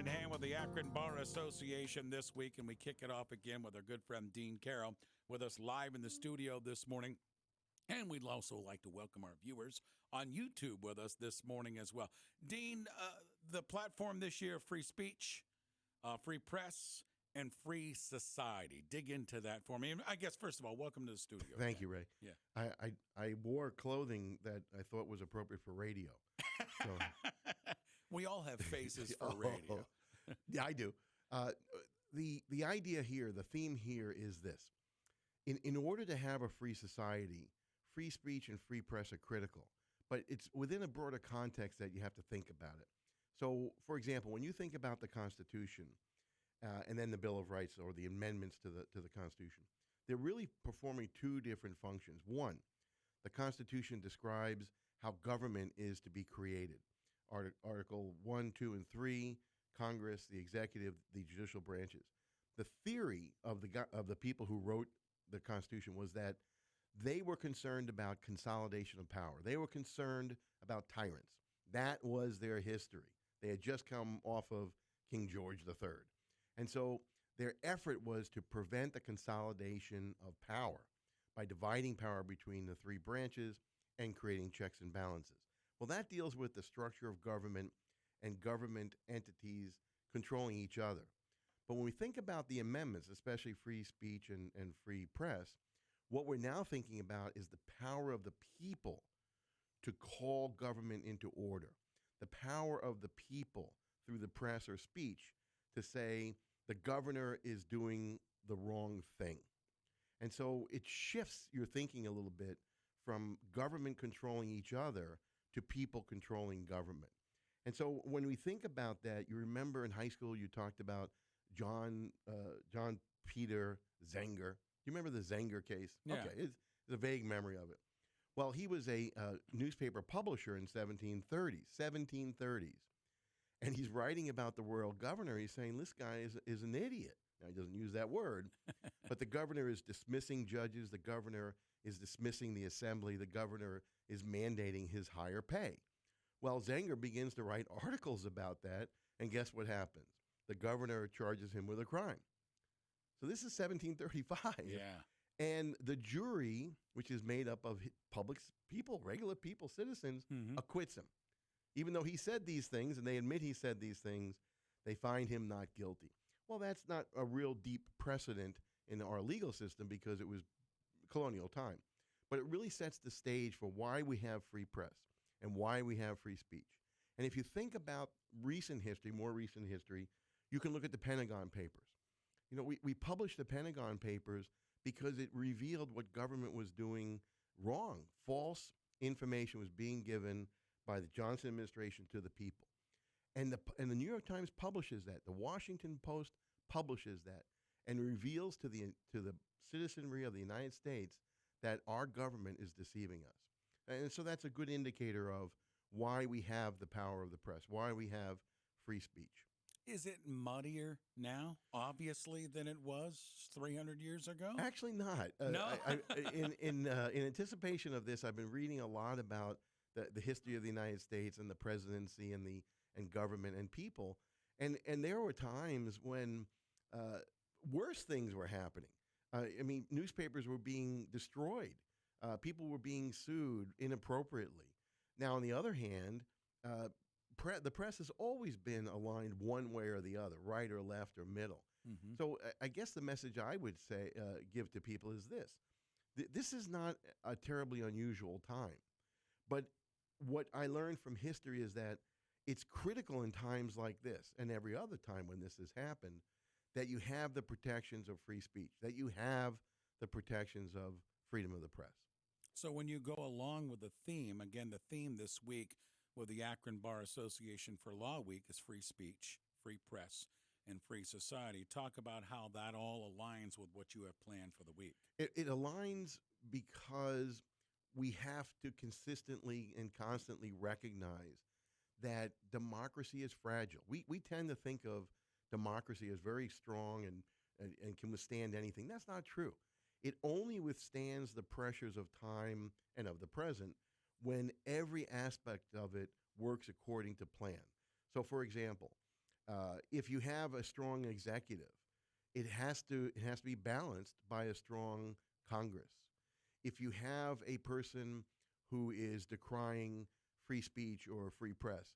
in hand with the Akron Bar Association this week, and we kick it off again with our good friend Dean Carro with us live in the studio this morning. And we'd also like to welcome our viewers on YouTube with us this morning as well. Dean, the platform this year, free speech, free press, and free society. Dig into that for me. And I guess, first of all, welcome to the studio. Thank you, Ray. Yeah. I wore clothing that I thought was appropriate for radio. So. We all have faces for radio. Yeah, I do. The idea here, the theme here is this. In order to have a free society, free speech and free press are critical. But it's within a broader context that you have to think about it. So, for example, when you think about the Constitution and then the Bill of Rights or the amendments to the Constitution, they're really performing two different functions. One, the Constitution describes how government is to be created. Article 1, 2, and 3, Congress, the executive, the judicial branches. The theory of the people who wrote the Constitution was that they were concerned about consolidation of power. They were concerned about tyrants. That was their history. They had just come off of King George III. And so their effort was to prevent the consolidation of power by dividing power between the three branches and creating checks and balances. Well, that deals with the structure of government and government entities controlling each other. But when we think about the amendments, especially free speech and free press, what we're now thinking about is the power of the people to call government into order, the power of the people through the press or speech to say the governor is doing the wrong thing. And so it shifts your thinking a little bit from government controlling each other to people controlling government. And so when we think about that, you remember in high school you talked about John Peter Zenger. Do you remember the Zenger case? Yeah. Okay, it's a vague memory of it. Well, he was a newspaper publisher in 1730s. And he's writing about the royal governor. He's saying this guy is an idiot. Now, he doesn't use that word, but the governor is dismissing judges. The governor is dismissing the assembly. The governor is mandating his higher pay. Well, Zenger begins to write articles about that, and guess what happens? The governor charges him with a crime. So this is 1735. Yeah. And the jury, which is made up of public people, regular people, citizens, acquits him. Even though he said these things, and they admit he said these things, they find him not guilty. Well, that's not a real deep precedent in our legal system because it was colonial time. But it really sets the stage for why we have free press and why we have free speech. And if you think about recent history, more recent history, you can look at the Pentagon Papers. You know, we published the Pentagon Papers because it revealed what government was doing wrong. False information was being given by the Johnson administration to the people. And the New York Times publishes that. The Washington Post publishes that and reveals to the citizenry of the United States that our government is deceiving us. And so that's a good indicator of why we have the power of the press, why we have free speech. Is it muddier now, obviously, than it was 300 years ago? Actually not. No. In anticipation of this, I've been reading a lot about the history of the United States and the presidency and government and people. And there were times when worse things were happening. I mean, newspapers were being destroyed. People were being sued inappropriately. Now, on the other hand, the press has always been aligned one way or the other, right or left or middle. Mm-hmm. So I guess the message I would say give to people is this. This is not a terribly unusual time. But what I learned from history is that it's critical in times like this and every other time when this has happened that you have the protections of free speech, that you have the protections of freedom of the press. So when you go along with the theme, again, the theme this week with the Akron Bar Association for Law Week is free speech, free press, and free society. Talk about how that all aligns with what you have planned for the week. It aligns because we have to consistently and constantly recognize that democracy is fragile. We tend to think of democracy as very strong and can withstand anything. That's not true. It only withstands the pressures of time and of the present when every aspect of it works according to plan. So, for example, If you have a strong executive, it has to be balanced by a strong Congress. If you have a person who is decrying free speech or free press,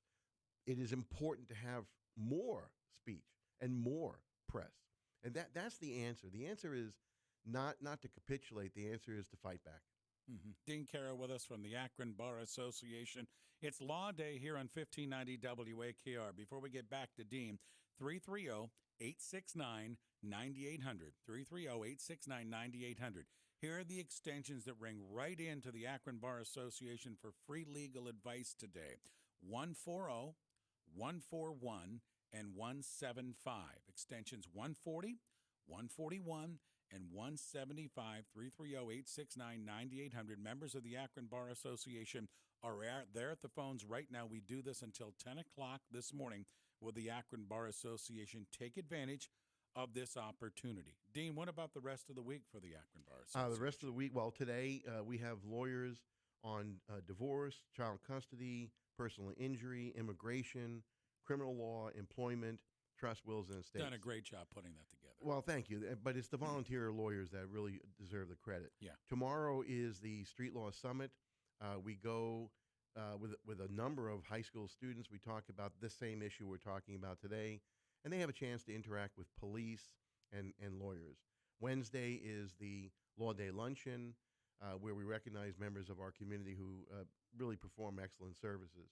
it is important to have more speech and more press. And that's the answer. The answer is not to capitulate. The answer is to fight back. Dean Carro with us from the Akron Bar Association. It's Law Day here on 1590 WAKR. Before we get back to Dean, 330-869-9800. 330-869-9800. Here are the extensions that ring right into the Akron Bar Association for free legal advice today. 140, 141, and 175. Extensions 140, 141, and 175. 330-869-9800. Members of the Akron Bar Association are there at the phones right now. We do this until 10 o'clock this morning with the Akron Bar Association. Take advantage of this opportunity. Dean, what about the rest of the week for the Akron Bar Association? The rest of the week, well, today we have lawyers on divorce, child custody, personal injury, immigration, criminal law, employment, trust, wills, and estates. Done a great job putting that together. Well, thank you. But it's the volunteer lawyers that really deserve the credit. Yeah. Tomorrow is the Street Law Summit. We go with a number of high school students. We talk about this same issue we're talking about today, and they have a chance to interact with police and lawyers. Wednesday is the Law Day Luncheon, where we recognize members of our community who really perform excellent services.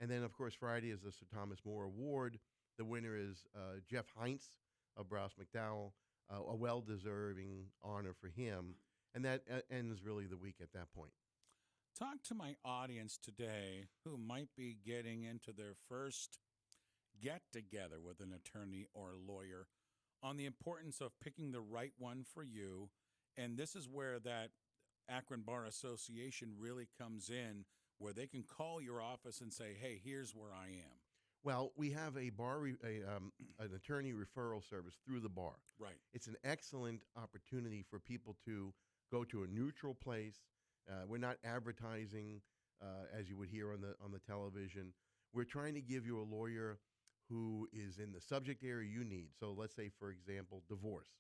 And then, of course, Friday is the Sir Thomas More Award. The winner is Jeff Heinz of Browse McDowell, a well-deserving honor for him. And that ends really the week at that point. Talk to my audience today who might be getting into their first get-together with an attorney or a lawyer on the importance of picking the right one for you. And this is where that Akron Bar Association really comes in, where they can call your office and say, hey, here's where I am. Well, we have an attorney referral service through the bar. Right. It's an excellent opportunity for people to go to a neutral place. We're not advertising as you would hear on the television. We're trying to give you a lawyer who is in the subject area you need. So let's say, for example, divorce.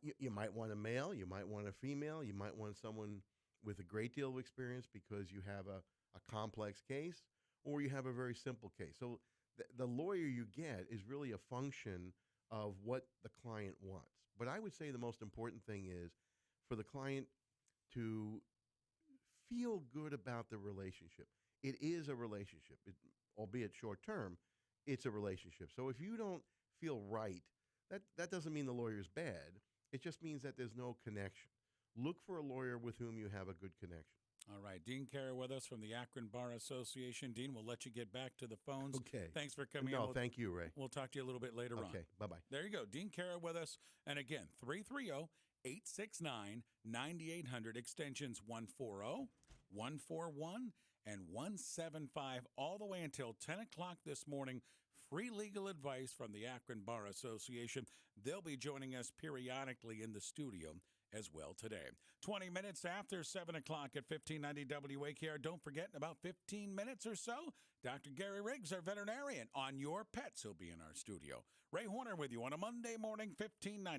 You might want a male, you might want a female, you might want someone with a great deal of experience because you have a complex case, or you have a very simple case. So the lawyer you get is really a function of what the client wants. But I would say the most important thing is for the client to feel good about the relationship. It is a relationship, albeit short term. It's a relationship. So if you don't feel right, that doesn't mean the lawyer's bad. It just means that there's no connection. Look for a lawyer with whom you have a good connection. All right. Dean Carro with us from the Akron Bar Association. Dean, we'll let you get back to the phones. Okay. Thanks for coming in. No, thank you, Ray. We'll talk to you a little bit later on. Okay, bye-bye. There you go. Dean Carro with us. And again, 330-869-9800, extensions 140, 141, and 175, all the way until 10 o'clock this morning. Free legal advice from the Akron Bar Association. They'll be joining us periodically in the studio as well today. 20 minutes after 7 o'clock at 1590 WAKR. Don't forget, in about 15 minutes or so, Dr. Gary Riggs, our veterinarian, on your pets. He'll be in our studio. Ray Horner with you on a Monday morning, 1590.